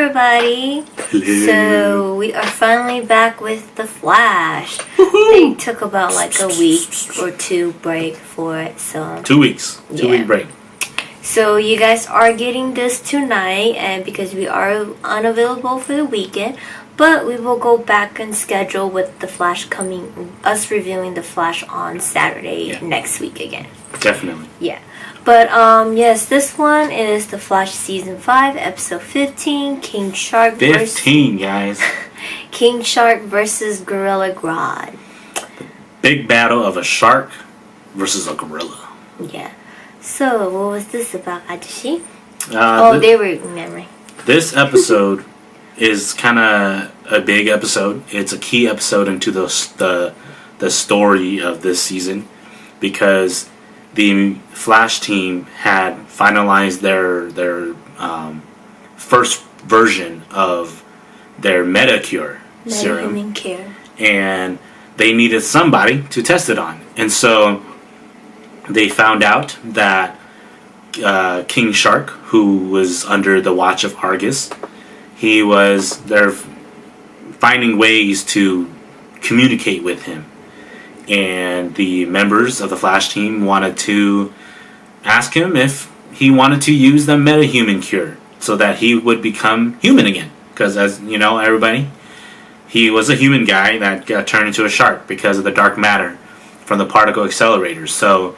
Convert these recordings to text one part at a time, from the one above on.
everybody. Hello. So we are finally back with The Flash. They took about like a week or two break for it. So 2 weeks. 2 week break. So you guys are getting this tonight, and because we are unavailable for the weekend, but we will go back and schedule with The Flash us reviewing The Flash on Saturday next week again. Definitely. Yeah. But yes, this one is The Flash Season 5, Episode 15, King Shark 15, guys. King Shark versus Gorilla Grodd. Big battle of a shark versus a gorilla. Yeah. So, what was this about, Ajishi? They were remembering. This episode is kind of a big episode. It's a key episode into the story of this season because the Flash team had finalized their first version of their Metacure serum, and they needed somebody to test it on, and so they found out that King Shark, who was under the watch of Argus, they're finding ways to communicate with him. And the members of the Flash team wanted to ask him if he wanted to use the metahuman cure so that he would become human again. Because, as you know, everybody, he was a human guy that got turned into a shark because of the dark matter from the particle accelerators. So,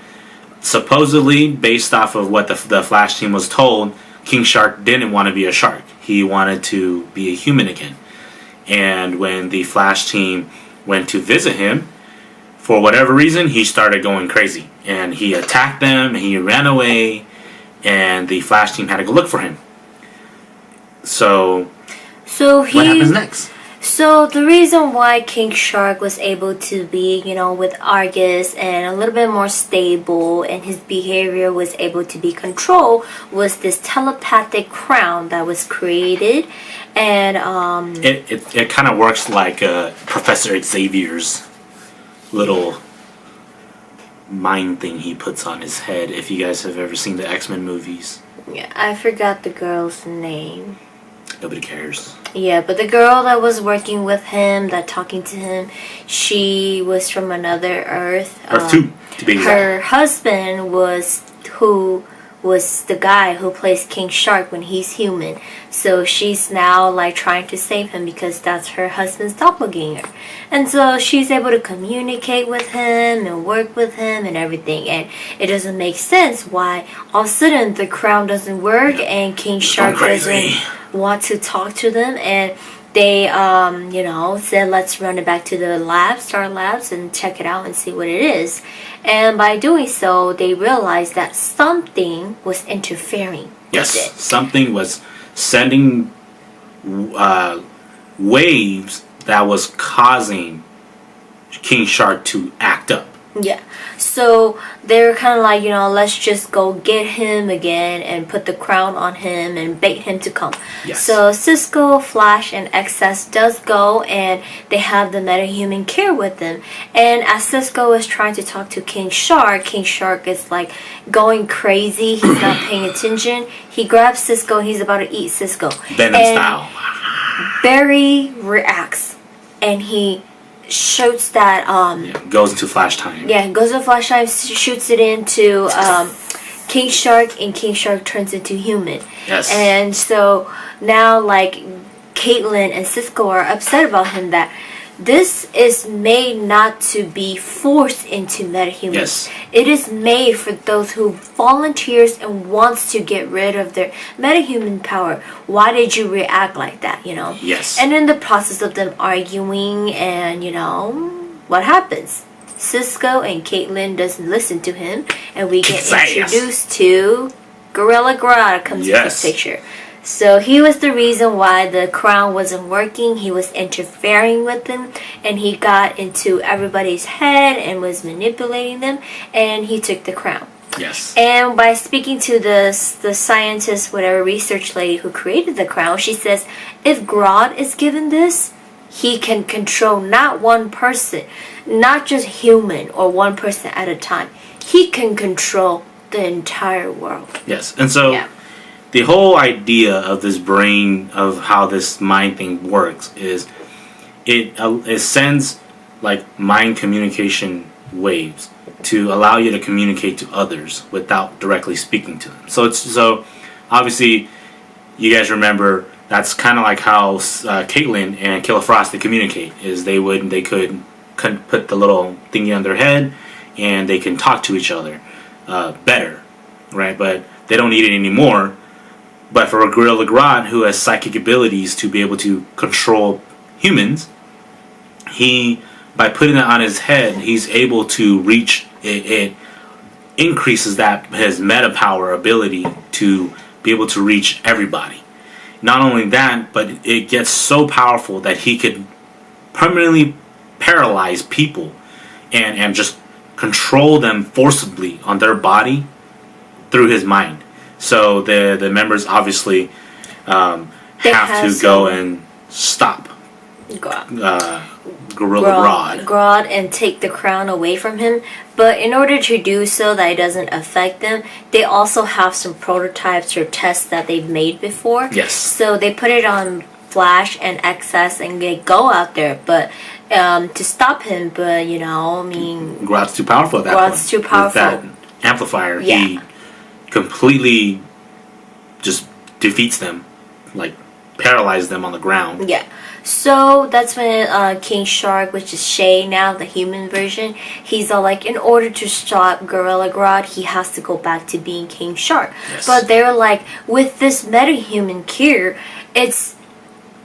supposedly, based off of what the Flash team was told, King Shark didn't want to be a shark. He wanted to be a human again. And when the Flash team went to visit him, for whatever reason, he started going crazy. And he attacked them, and he ran away, and the Flash team had to go look for him. So what happens next? So the reason why King Shark was able to be, with Argus and a little bit more stable and his behavior was able to be controlled was this telepathic crown that was created. And it kind of works like Professor Xavier's little mind thing he puts on his head, if you guys have ever seen the X-Men movies. Yeah, I forgot the girl's name. Nobody cares. Yeah, but the girl that was working with him, that talking to him, she was from another Earth. Earth 2, to be exact. Her husband was the guy who plays King Shark when he's human. So she's now like trying to save him because that's her husband's doppelganger. And so she's able to communicate with him and work with him and everything. And it doesn't make sense why all of a sudden the crown doesn't work and King Shark doesn't want to talk to them. And they, said let's run it back to the Star Labs, and check it out and see what it is. And by doing so, they realized that something was interfering. Yes, something was sending waves that was causing King Shark to act up. Yeah. So they're kind of like, let's just go get him again and put the crown on him and bait him to come. Yes. So Cisco, Flash, and XS does go, and they have the metahuman cure with them. And as Cisco is trying to talk to King Shark is like going crazy. He's not paying attention. He grabs Cisco. He's about to eat Cisco. Venom style. Barry reacts, and he shoots that goes into flash time. Yeah, goes into flash time, shoots it into King Shark, and King Shark turns into human. Yes. And so now like Caitlin and Cisco are upset about him that this is made not to be forced into metahumans. Yes. It is made for those who volunteers and wants to get rid of their metahuman power. Why did you react like that, Yes. And in the process of them arguing and, what happens? Cisco and Caitlin doesn't listen to him, and we get introduced to Gorilla Grodd comes into the picture. So he was the reason why the crown wasn't working. He was interfering with them, and he got into everybody's head and was manipulating them, and he took the crown. Yes. And by speaking to the scientist, whatever research lady who created the crown, she says, if Grodd is given this, he can control not one person, not just human or one person at a time. He can control the entire world. Yes. And so the whole idea of this brain, of how this mind thing works, is it sends like mind communication waves to allow you to communicate to others without directly speaking to them. So obviously you guys remember that's kind of like how Caitlyn and Killer Frost they communicate. Is they could put the little thingy on their head and they can talk to each other better, right? But they don't need it anymore. But for a Gorilla Grodd who has psychic abilities to be able to control humans, by putting it on his head, he's able to reach it. It increases his meta power ability to be able to reach everybody. Not only that, but it gets so powerful that he could permanently paralyze people and just control them forcibly on their body through his mind. So the members obviously have to go and stop Gorilla Grodd and take the crown away from him. But in order to do so that it doesn't affect them, they also have some prototypes or tests that they've made before. Yes. So they put it on Flash and XS and they go out there, but to stop him. But Grodd's too powerful at that point. Grodd's too powerful. With that amplifier, yeah. He completely just defeats them, like paralyzes them on the ground. Yeah. So that's when King Shark, which is Shay now, the human version, he's all like, in order to stop Gorilla Grodd, he has to go back to being King Shark. Yes. But they're like, with this meta-human cure, it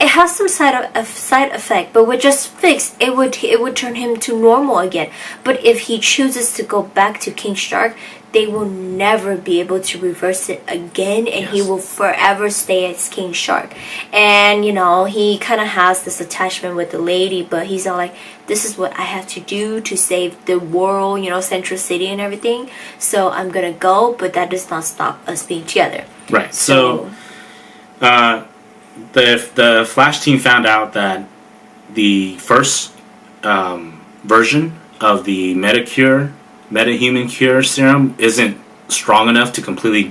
has some side effect, but with just fixed, it would turn him to normal again. But if he chooses to go back to King Shark, they will never be able to reverse it again, and he will forever stay as King Shark. And he kind of has this attachment with the lady, but he's all like, this is what I have to do to save the world, Central City and everything. So I'm gonna go, but that does not stop us being together. Right. So the Flash team found out that the first version of the meta-human cure serum isn't strong enough to completely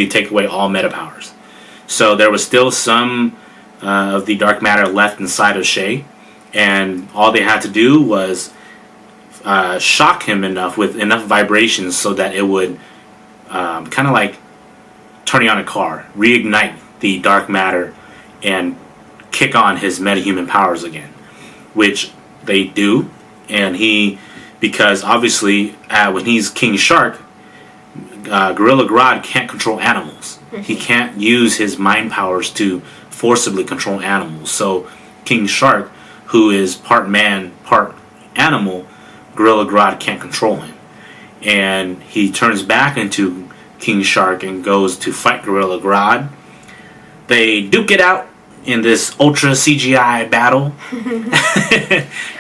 take away all meta powers. So there was still some of the dark matter left inside of Shay, and all they had to do was shock him enough with enough vibrations so that it would kind of like turning on a car, reignite the dark matter and kick on his meta-human powers again, which they do. And because obviously when he's King Shark, Gorilla Grodd can't control animals. He can't use his mind powers to forcibly control animals. So King Shark, who is part man, part animal, Gorilla Grodd can't control him. And he turns back into King Shark and goes to fight Gorilla Grodd. They duke it out in this ultra CGI battle,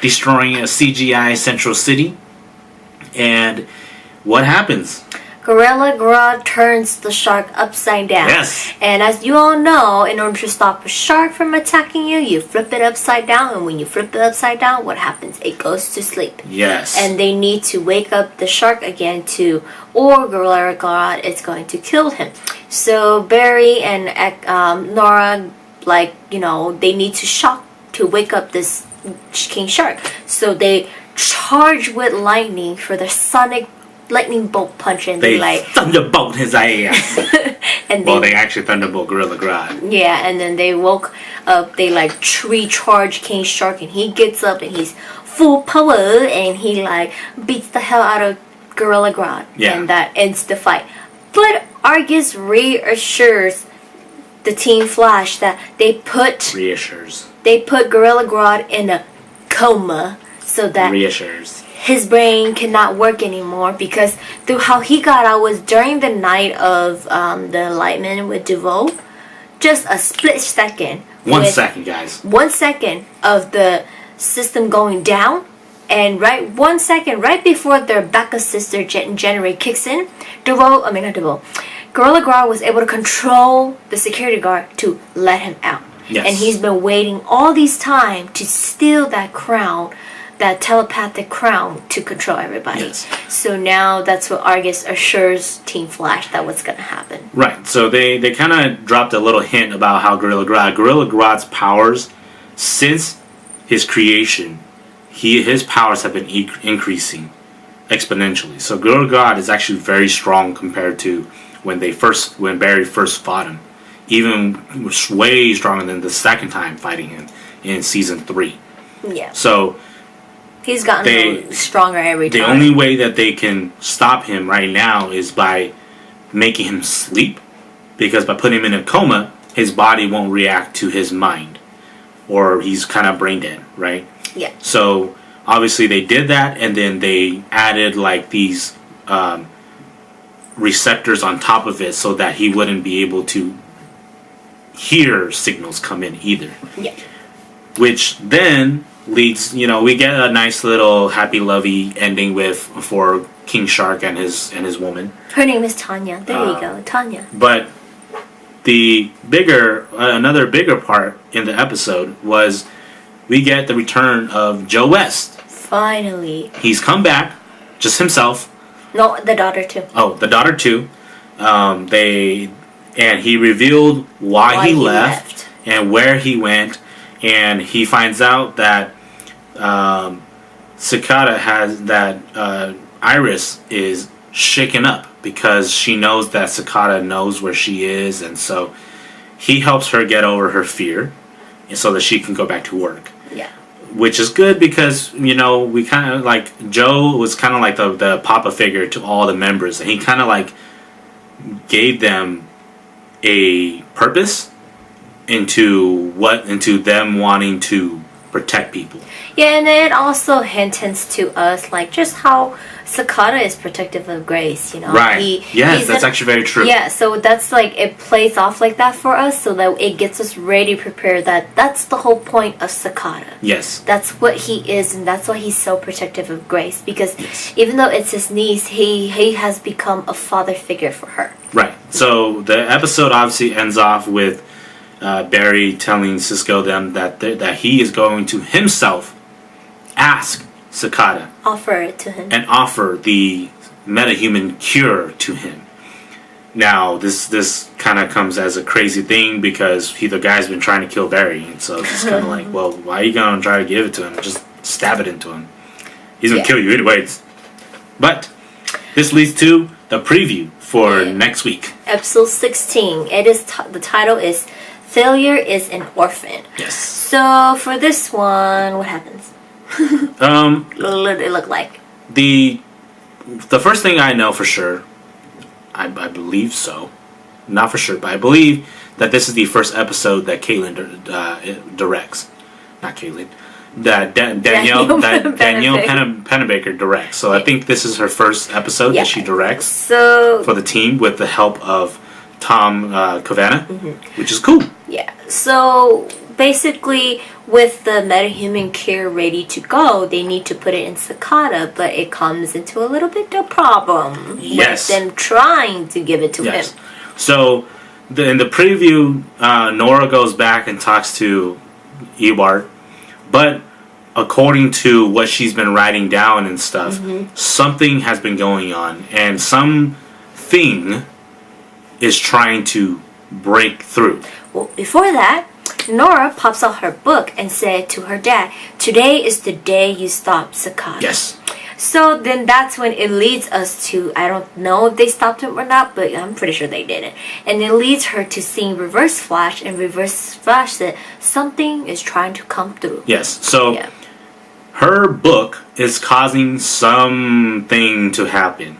destroying a CGI Central City. And what happens? Gorilla Grodd turns the shark upside down. Yes. And as you all know, in order to stop a shark from attacking you, you flip it upside down. And when you flip it upside down, what happens? It goes to sleep. Yes. And they need to wake up the shark again or Gorilla Grodd is going to kill him. So Barry and Nora, they need to wake up this King Shark. So they charge with lightning for the sonic lightning bolt punch, and they thunderbolt his ass. And they actually thunderbolt Gorilla Grodd. Yeah, and then they woke up. They recharge King Shark, and he gets up and he's full power, and he beats the hell out of Gorilla Grodd. Yeah. And that ends the fight. But Argus reassures the Team Flash that they put Gorilla Grodd in a coma so that his brain cannot work anymore, because through how he got out was during the night of the Enlightenment with DeVoe. Just a split second. 1 second, guys. 1 second of the system going down, and 1 second right before their backup sister generator kicks in, Gorilla Grodd was able to control the security guard to let him out. Yes. And he's been waiting all this time to steal that crown that telepathic crown to control everybody. Yes. So now that's what Argus assures Team Flash that what's going to happen. Right. So they kind of dropped a little hint about how Gorilla Grodd's powers, since his creation, his powers have been increasing exponentially. So Gorilla Grodd is actually very strong compared to when Barry first fought him. Even way stronger than the second time fighting him in season 3. Yeah. So he's gotten stronger every time. The only way that they can stop him right now is by making him sleep, because by putting him in a coma, his body won't react to his mind, or he's kind of brain dead, right? Yeah. So obviously they did that, and then they added like these receptors on top of it so that he wouldn't be able to hear signals come in either. Yeah. Which then leads, we get a nice little happy-lovey ending for King Shark and his woman. Her name is Tanya. There you go, Tanya. But another bigger part in the episode was we get the return of Joe West. Finally. He's come back, just himself. No, the daughter too. Oh, the daughter too. And he revealed why he left and where he went, and he finds out that Cicada has that Iris is shaken up because she knows that Cicada knows where she is, and so he helps her get over her fear, and so that she can go back to work. Yeah. Which is good because, we kind of like, Joe was kind of like the papa figure to all the members, and he kind of like gave them a purpose into them wanting to protect people. Yeah, and it also hints to us like just how Cicada is protective of Grace, Right. Yes, that's actually very true. Yeah, so that's like, it plays off like that for us so that it gets us ready, prepared that that's the whole point of Cicada. Yes. That's what he is, and that's why he's so protective of Grace, because even though it's his niece, he has become a father figure for her. Right. So the episode obviously ends off with Barry telling Cisco them that he is going to himself ask Cicada. Offer it to him. And offer the metahuman cure to him. Now, this kind of comes as a crazy thing because the guy's been trying to kill Barry. And so it's just kind of like, well, why are you going to try to give it to him? Just stab it into him. He's going to kill you anyways. But this leads to the preview for next week. Episode 16. It is the title is Failure is an Orphan. Yes. So for this one, what happens? What did it look like? The first thing I know for sure, I believe so, not for sure, but I believe that this is the first episode that Caitlin directs. Not Caitlin. That Danielle Pennebaker directs. So I think this is her first episode that she directs for the team with the help of Tom Cavanagh, which is cool. Yeah. So basically, with the metahuman cure ready to go, they need to put it in Cicada, but it comes into a little bit of problem with them trying to give it to him. So in the preview, Nora goes back and talks to Ewart, but according to what she's been writing down and stuff, something has been going on, and something is trying to break through. Well, before that, Nora pops out her book and said to her dad, "Today is the day you stop Cicada." Yes. So then that's when it leads us to, I don't know if they stopped him or not, but I'm pretty sure they did it. And it leads her to seeing Reverse Flash, and Reverse Flash said something is trying to come through. Yes. So her book is causing something to happen.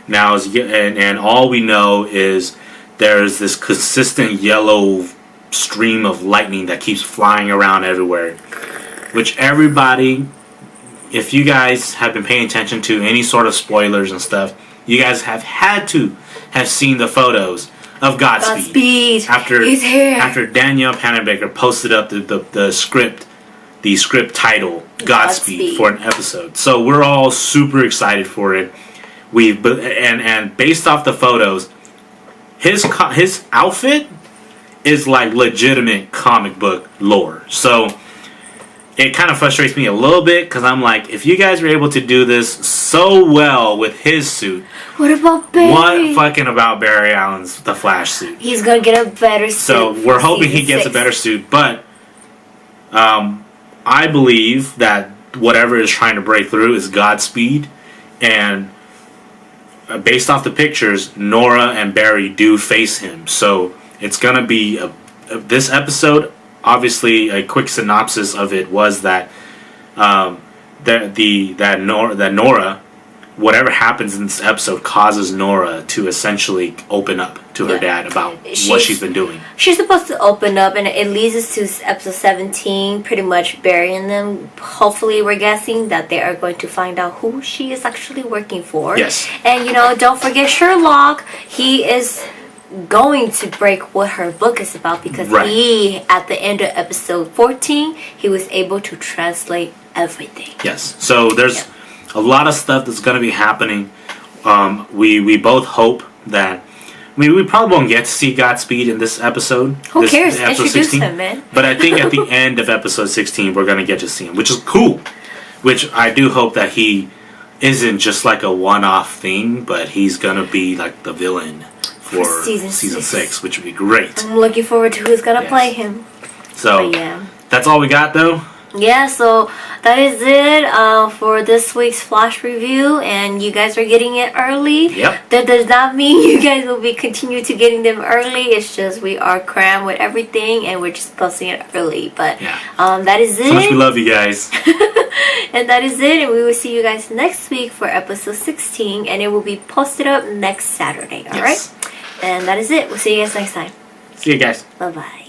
Now, and all we know is there's this consistent yellow stream of lightning that keeps flying around everywhere, which everybody, if you guys have been paying attention to any sort of spoilers and stuff, you guys have had to have seen the photos of Godspeed. He's here. After Danielle Pennebaker posted up the script title Godspeed for an episode. So we're all super excited for it. And based off the photos, his outfit is like legitimate comic book lore. So it kind of frustrates me a little bit because I'm like, if you guys were able to do this so well with his suit, What about Barry? what fucking about Barry Allen's The Flash suit? He's gonna get a better suit. So for we're hoping he season gets a 6. better suit, but I believe that whatever is trying to break through is Godspeed, and based off the pictures, Nora and Barry do face him. So it's gonna be this episode. Obviously, a quick synopsis of it was that Nora, whatever happens in this episode, causes Nora to essentially open up to her dad about what she's been doing. She's supposed to open up, and it leads us to episode 17, pretty much burying them. Hopefully, we're guessing that they are going to find out who she is actually working for. Yes. And, don't forget Sherlock. He is going to break what her book is about because he, at the end of episode 14, he was able to translate everything. Yes. So there's a lot of stuff that's going to be happening. We both hope that. We probably won't get to see Godspeed in this episode. Who cares? Introduce him, man. But I think at the end of episode 16, we're going to get to see him, which is cool. Which I do hope that he isn't just like a one-off thing, but he's going to be like the villain for season 6, which would be great. I'm looking forward to who's going to play him. So, that's all we got, though. Yeah, so that is it for this week's Flash review, and you guys are getting it early. Yep. That does not mean you guys will be continue to getting them early. It's just we are crammed with everything, and we're just posting it early. But that is it. So much we love you guys. And that is it, and we will see you guys next week for episode 16, and it will be posted up next Saturday. All right? And that is it. We'll see you guys next time. See you guys. Bye-bye.